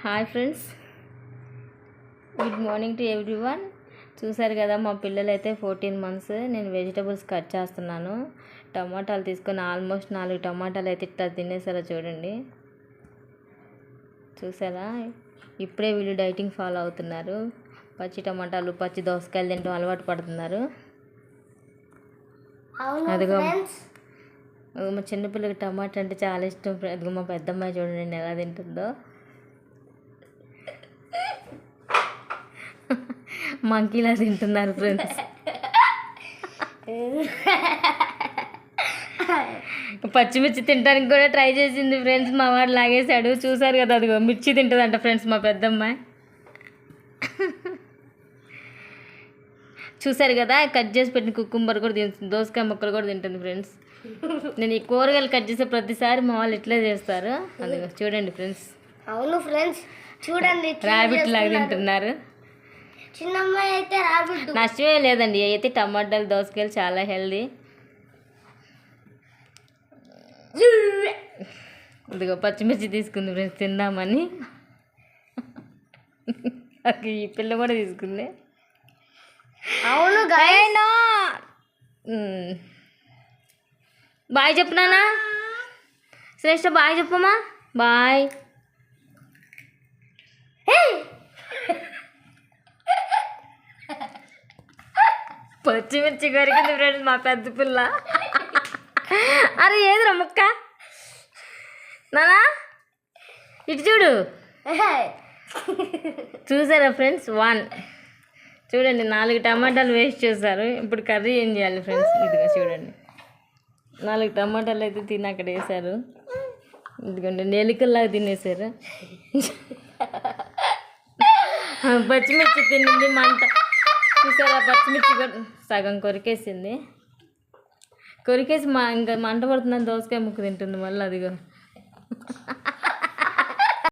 Hi friends, good morning to everyone. చూసారు కదా, మా పిల్లలు అయితే 14 months. నేను వెజిటబుల్స్ కట్ చేస్తున్నాను. టమాటాలు తీసుకొని ఆల్మోస్ట్ 4 టమాటాలు అయితే ఇట్లా తినేసారో చూడండి. చూసారా, ఇప్పుడే వీళ్ళు డైటింగ్ ఫాలో అవుతున్నారు. పచ్చి టమాటాలు, పచ్చి దోసకాయలు తింటూ అలవాటు పడుతున్నారు. అదిగో మా చిన్నపిల్లకి టమాటా అంటే చాలా ఇష్టం. అదిగో మా పెద్దమ్మాయి చూడండి ఎలా తింటుందో. మంకీలా తింటున్నారు ఫ్రెండ్స్. పచ్చిమిర్చి తినడానికి కూడా ట్రై చేసింది ఫ్రెండ్స్. మా వాడు లాగేశాడు. చూసారు కదా, అదిగో మిర్చి తింటుందంట ఫ్రెండ్స్ మా పెద్దమ్మాయి. చూసారు కదా, కట్ చేసి పెట్టిన కుకుంబర్ కూడా తింటుంది, దోసకాయ ముక్కలు కూడా తింటుంది ఫ్రెండ్స్. నేను ఈ కూరగాయలు కట్ చేసే ప్రతిసారి మా వాళ్ళు ఇట్లే చేస్తారు. అదిగో చూడండి ఫ్రెండ్స్. అవును ఫ్రెండ్స్, చూడండి ర్యాబిట్ లాగా తింటున్నారు. చిన్నమ్మాయి అయితే ర్యాబిట్. నష్టమే లేదండి, అయితే టమాటాలు దోసకాయలు చాలా హెల్దీ. ఇదిగో పచ్చిమిర్చి తీసుకుంది ఫ్రెండ్స్ తిందామని. ఈ పిల్ల కూడా తీసుకుంది. అవును బాయ్ చెప్పునానా శ్రేష్ఠ, బాయ్ చెప్పమ్మా. బాయ్. పచ్చిమిర్చి కొరికింది ఫ్రెండ్స్ మా పెద్ద పిల్ల. అరే ఏదిరా ముక్క నానా, ఇటు చూడు. చూసారా ఫ్రెండ్స్, 1 చూడండి 4 టమాటాలు వేస్ట్ చేశారు. ఇప్పుడు కర్రీ ఏం చేయాలి ఫ్రెండ్స్? ఇదిగా చూడండి, 4 టమాటాలు అయితే తిని అక్కడ వేసారు. ఇదిగోండి నెలికల్లాగా తినేసారు. పచ్చిమిర్చి తినింది మంట. చూసారా, పచ్చిమిర్చి సగం కొరికేసింది. కొరికేసి ఇంకా మంట పడుతుందని దోసకాయ ముక్క తింటుంది మళ్ళీ. అదిగో